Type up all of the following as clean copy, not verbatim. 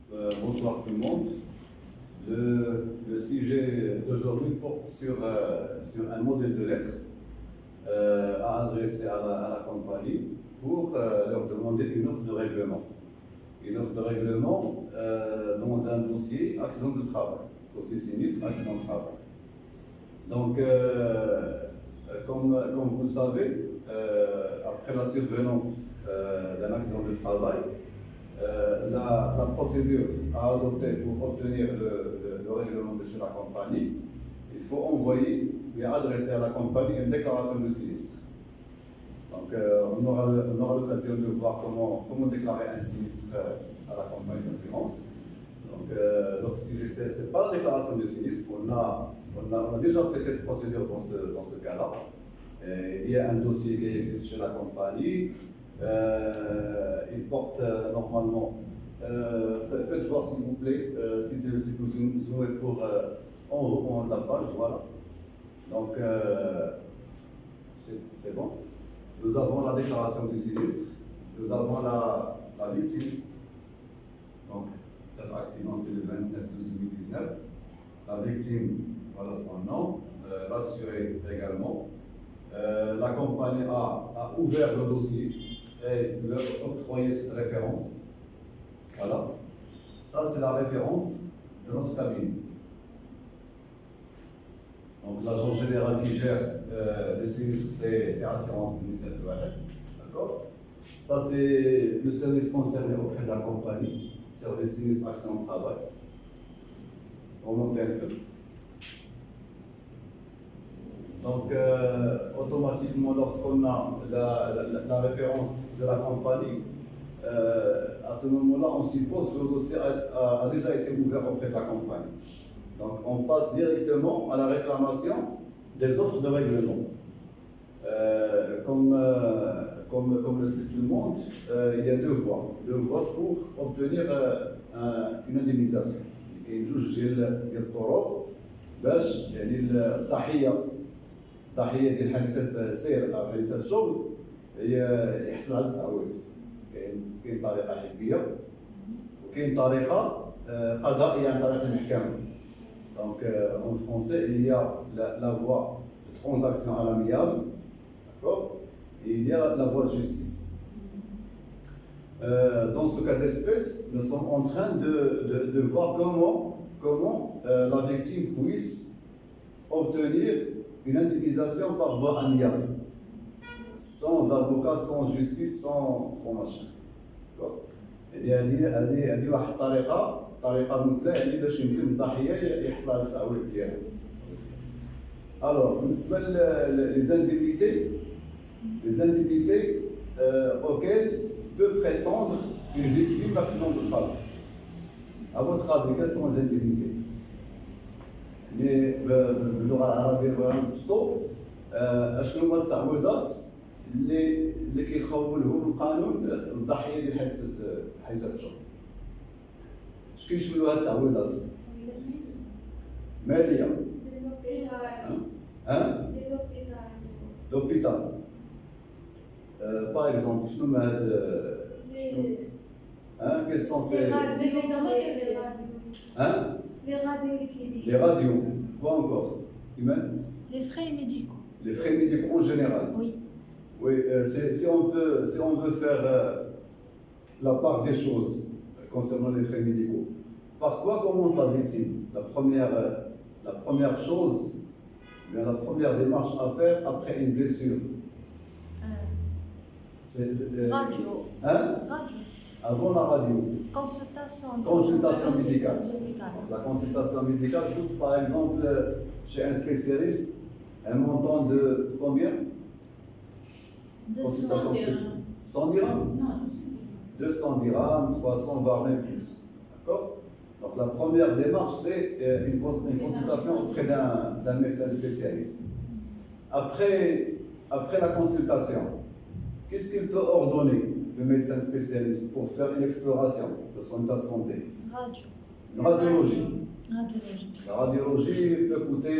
Bonsoir tout le monde. Le sujet d'aujourd'hui porte sur un modèle de lettre à adresser à la compagnie pour leur demander une offre de règlement. Une offre de règlement dans un dossier accident de travail, dossier sinistre, accident de travail. Donc, comme vous le savez, après la survenance d'un accident de travail, la procédure à adopter pour obtenir le règlement de chez la compagnie, il faut envoyer et adresser à la compagnie une déclaration de sinistre. Donc, on aura l'occasion de voir comment déclarer un sinistre à la compagnie d'assurance. Donc, notre sujet, ce n'est pas la déclaration de sinistre. On a déjà fait cette procédure dans ce cas-là. Il y a un dossier qui existe chez la compagnie. Il porte normalement. Faites voir s'il vous plaît si vous zoomez pour en haut de la page, voilà. Donc c'est bon. Nous avons la déclaration du sinistre, nous avons la victime. Donc cet accident c'est le 29/12/2019. La victime, voilà son nom, l'assuré également. La compagnie a ouvert le dossier et leur octroyer cette référence. Voilà. Ça, c'est la référence de notre cabinet. Donc, l'agent général qui gère le sinistre, c'est Assurance Ministère de l'Arrêt. D'accord. Ça, c'est le service concerné auprès de la compagnie, service sinistre accident de travail. On monte un peu. Donc, automatiquement, lorsqu'on a la référence de la compagnie, à ce moment-là, on suppose que le dossier a déjà été ouvert auprès de la compagnie. Donc, on passe directement à la réclamation des offres de règlement. Comme le sait tout le monde, il y a deux voies. Deux voies pour obtenir une indemnisation. Il y a جوج ديال الطرق باش يعني الضحيه ديال حادثه سير او حادثه الشغل يحصل على التعويض. كاين طريقه حبيه وكاين طريقه قضائيه عن طريق المحكمه. Donc en français il y a la voie de transaction à l'amiable, d'accord, et il y a la voie de justice. Dans ce cas d'espèce, nous sommes en train de voir comment la victime puisse obtenir une indemnisation par voie amiable, sans avocat, sans justice, sans machin. D'accord. هذه واحد الطريقه مثلى يعني باش يمكن الضحيه يحصل على التعويض ديالها. Alors, بالنسبه les indemnités auxquelles peut prétendre une victime d'accident de travail. À votre avis, quelles sont les indemnités? باللغه العربيه بالسطو اشنو هما التعويضات اللي كيخولهم القانون الضحيه ديال حادثه الشغل. اش كيشملوا هاد التعويضات؟ ماليه. لوبيتال. باغ اكزومبل شنو هما هاد quels sont ces les radios, quoi encore? Les frais médicaux. Les frais médicaux en général. Oui. Oui, si on veut faire la part des choses concernant les frais médicaux, par quoi commence la victime? La première chose, bien la première démarche à faire après une blessure. Radio. Radio. Avant la radio. Consultation médicale. La consultation médicale coûte par exemple chez un spécialiste un montant de combien? 200 dirhams. 100 dirhams? Non, 200 dirhams, 300 voire même plus. D'accord? Donc la première démarche c'est une consultation auprès d'un médecin spécialiste. Après la consultation, qu'est-ce qu'il peut ordonner le médecin spécialiste pour faire une exploration de son état de santé? Radio. Une radiologie. Radiologie. La radiologie peut coûter,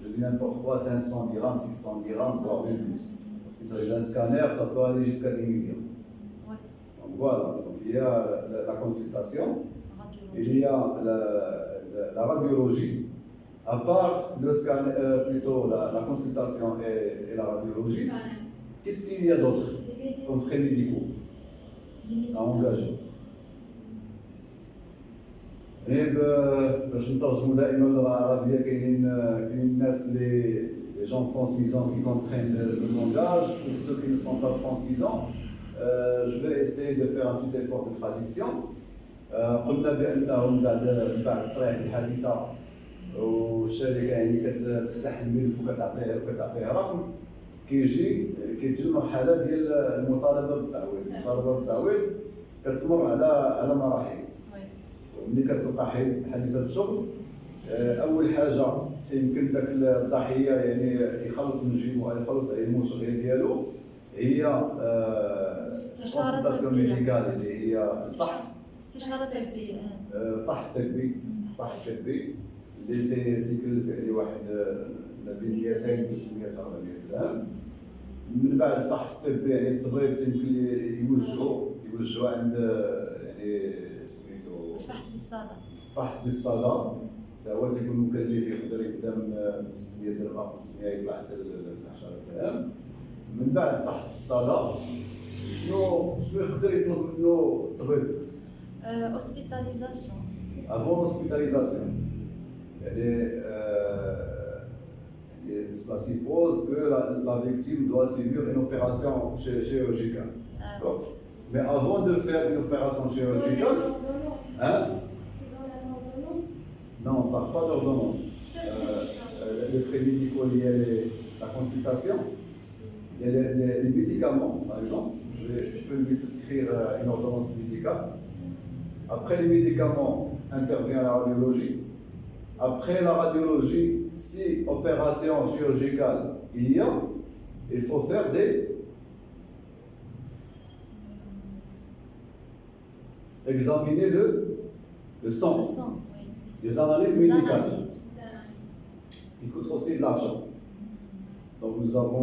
je dis n'importe quoi, 500 dirhams, 600 dirhams, voire même plus. Parce qu'il s'agit d'un scanner, ça peut aller jusqu'à 10 millions. Ouais. Donc voilà, donc, il il y a la consultation, radiologie. il y a la radiologie. À part le scan, plutôt la consultation et la radiologie, qu'est-ce qu'il y a d'autre comme frais médicaux Les médicaments. à engager? باش نترجموا دائما اللغه العربيه كاينين الناس اللي les gens francisants qui comprennent le langage, pour ceux qui ne sont pas francisants, je vais essayer de faire un petit effort de traduction. قلنا بانهم بعد تصريح الحادثه والشركه يعني كتفتح الملف وكتعطيه رقم كيجي المرحله ديال المطالبه بالتعويض كتمر على مراحل. ملي كتوقع حادثه الشغل اول حاجه تيمكن داك الضحيه يعني يخلص من جيبو او يخلص على المشغل ديالو هي كونسلطاسيون ميديكال اللي هي استشارة طبية. فحص طبي اللي تيكلف عليه واحد ما بين 200 و 300 400 درهم. من بعد الفحص الطبي يعني الطبيب تيمكن يوجهو عند يعني سميتو فحص بالصدى حتى هو تيكون مكلف يقدر يبدا من 600 درهم او 500 يطلع حتى ل 10 درهم. من بعد فحص بالصدى شنو يقدر يطلب منه الطبيب؟ Hospitalisation. Avant l'hospitalisation, cela suppose que la victime doit subir une opération chirurgicale. Mais avant de faire une opération chirurgicale, non, on ne parle pas d'ordonnance. Les frais médicaux liés à la consultation, les médicaments, par exemple, je peux lui souscrire une ordonnance médicale. Après les médicaments, intervient la radiologie. Après la radiologie, si opération chirurgicale il faut faire examiner le sang, Oui. des analyses médicales. Il coûte aussi de l'argent. Donc nous avons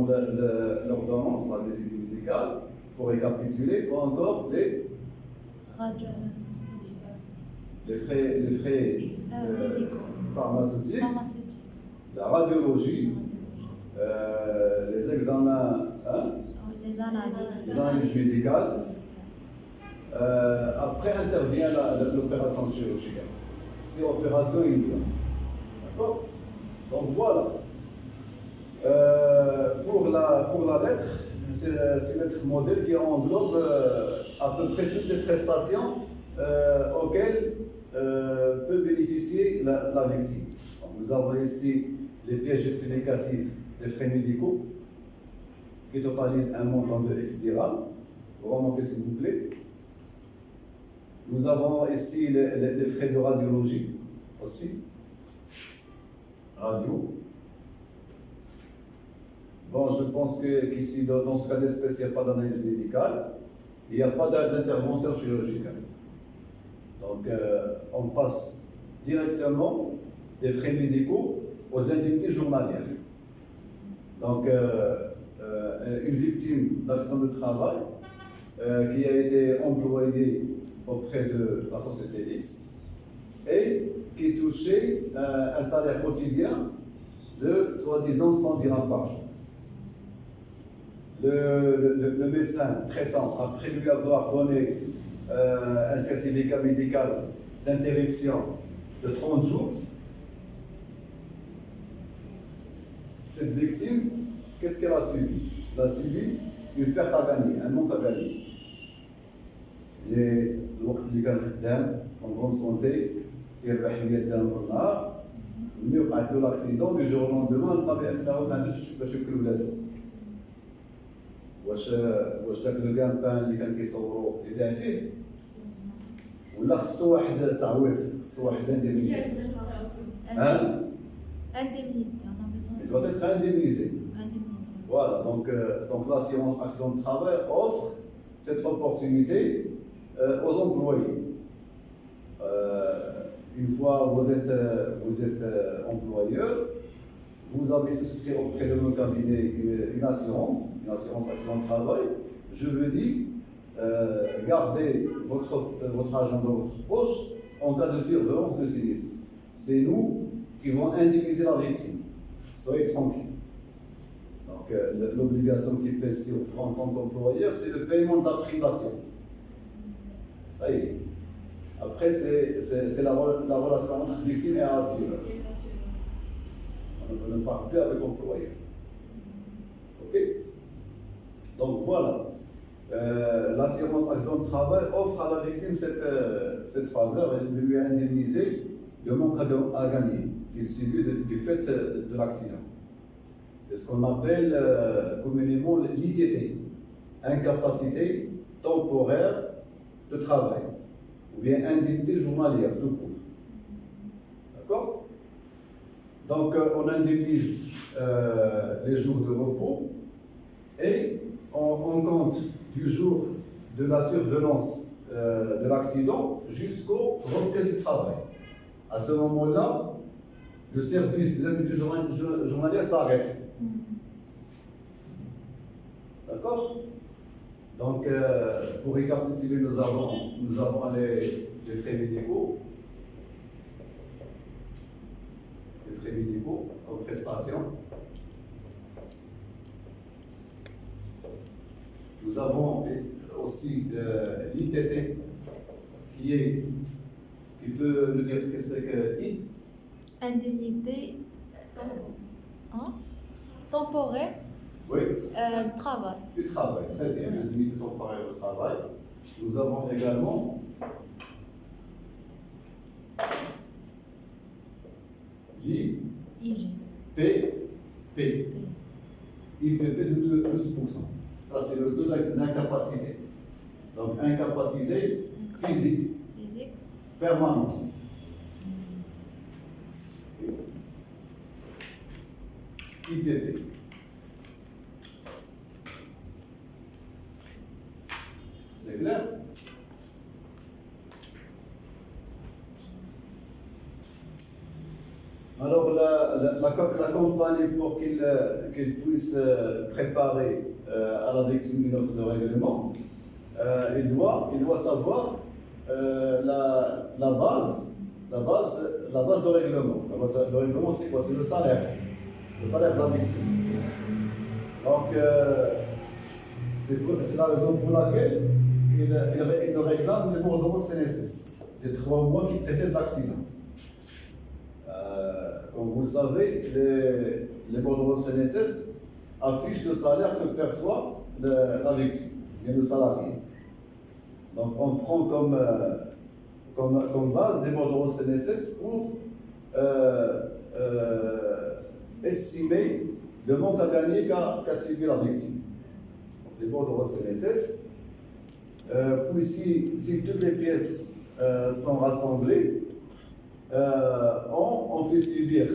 l'ordonnance, la visite médicale, pour récapituler, ou encore les frais pharmaceutiques, la radiologie, les examens, Les analyses. les analyses médicales. Après intervient l'opération chirurgicale. C'est opération il y a. D'accord? Donc voilà. Pour la lettre, c'est lettre modèle qui englobe à peu près toutes les prestations auxquelles peut bénéficier la victime. Donc, nous avons ici les pièces justificatives des frais médicaux qui totalisent un montant de X dirham. Vous remontez s'il vous plaît. Nous avons ici les frais de radiologie aussi. Radio. Bon, je pense qu'ici, dans ce cas d'espèce, il n'y a pas d'analyse médicale, il n'y a pas d'intervention chirurgicale. Donc, on passe directement des frais médicaux aux indemnités journalières. Donc, une victime d'accident de travail qui a été employée auprès de la société X et qui touchait un salaire quotidien de soi-disant 100 dirhams par jour. Le médecin traitant, après lui avoir donné un certificat médical d'interruption de 30 jours, cette victime, qu'est-ce qu'elle a subi? Elle a subi une perte à gagner, un manque à gagner. الوقت اللي كان خدام en bonne santé تيربح 100 درهم في النهار ملي وقعت له لاكسيدون دو جور لوندومان لقى بانه ما عندوش باش ياكل ولادو. واش داك لو كامبان اللي كان كيصوروا يدعم فيه ولا خصو واحد التعويض، خصو واحد اندemnité. Indemnité, on a besoin Il doit être indemnisé. d'indemnité. Voilà, donc l'assurance accident de travail offre cette opportunité aux employés. Une fois vous êtes employeur, vous avez souscrit auprès de mon cabinet une assurance accident de travail. Je veux dire, garder votre argent dans votre poche en cas de survenance de sinistre. C'est nous qui vont indemniser la victime. Soyez tranquille. Donc, l'obligation qui pèse sur vous en tant qu'employeur, c'est le paiement de la prime d'assurance. Ça y est. Après, c'est la relation entre victime et assureur. On ne parle plus avec l'employeur. Ok? Donc voilà. L'assurance accident de travail offre à la victime cette faveur de lui indemniser le manque à gagner qu'il subit du fait de l'accident. C'est ce qu'on appelle communément l'ITT, incapacité temporaire de travail, ou bien indemnité journalière, tout court. D'accord? Donc on indemnise les jours de repos et on compte du jour de la survenance de l'accident jusqu'au reprise du travail. À ce moment-là, le service de l'indemnité journalière s'arrête. D'accord? Donc, pour récapituler, nous avons les frais médicaux. Les frais médicaux comme prestation. Nous avons aussi l'ITT qui peut nous dire ce que c'est que I. Indemnité temporaire Oui. de travail. Du travail, très bien, indemnité temporaire de travail. Nous avons également l'IPP. IPP de 12%. Ça, c'est le taux d'incapacité. Donc, incapacité physique permanente. IPP. C'est clair? Alors, la compagnie, pour qu'il puisse préparer à la victime une offre de règlement, il doit savoir la base de règlement. La base de règlement, c'est quoi? C'est le salaire de la victime. Donc, c'est la raison pour laquelle il réclame les bordereaux de CNSS, des 3 mois qui précèdent l'accident. Comme vous le savez, les bordereaux de CNSS affichent le salaire que perçoit la victime, bien le salarié. Donc on prend comme base des bordereaux de CNSS pour estimer le manque à gagner qu'a subi la victime. Les bordereaux de CNSS, puis si toutes les pièces sont rassemblées, on fait subir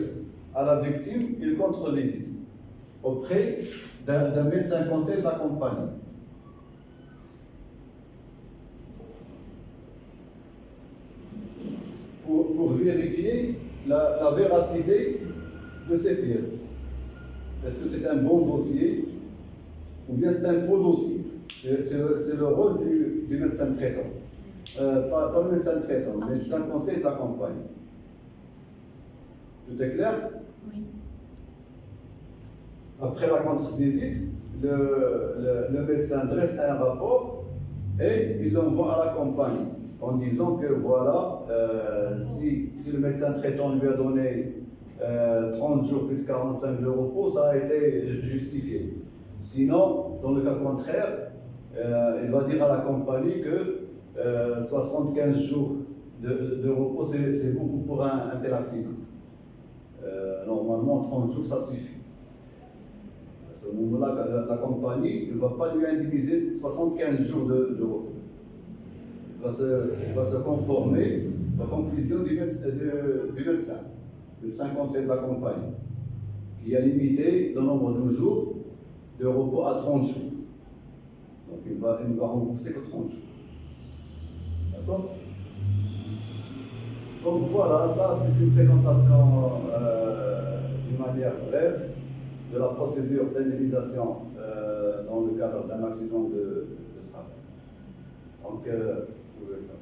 à la victime une contre-visite auprès d'un médecin conseil de la compagnie. Pour vérifier la véracité de ces pièces. Est-ce que c'est un bon dossier ou bien c'est un faux dossier? C'est le rôle du médecin traitant. Pas le médecin traitant, le médecin conseil de la compagnie. Tout est clair? Oui. Après la contre-visite, le médecin dresse un rapport et il l'envoie à la compagnie en disant que voilà, si le médecin traitant lui a donné 30 jours plus 45 de repos, ça a été justifié. Sinon, dans le cas contraire, il va dire à la compagnie que 75 jours de repos, c'est beaucoup pour un tel accident. Normalement, 30 jours, ça suffit. À ce moment-là, la compagnie ne va pas lui indemniser 75 jours de repos. Il va se conformer à la conclusion du médecin conseil de la compagnie, qui a limité le nombre de jours de repos à 30 jours. Donc il ne va rembourser que 30 jours. D'accord? Donc voilà, ça c'est une présentation d'une manière brève de la procédure d'indemnisation dans le cadre d'un accident de travail. Donc, vous pouvez faire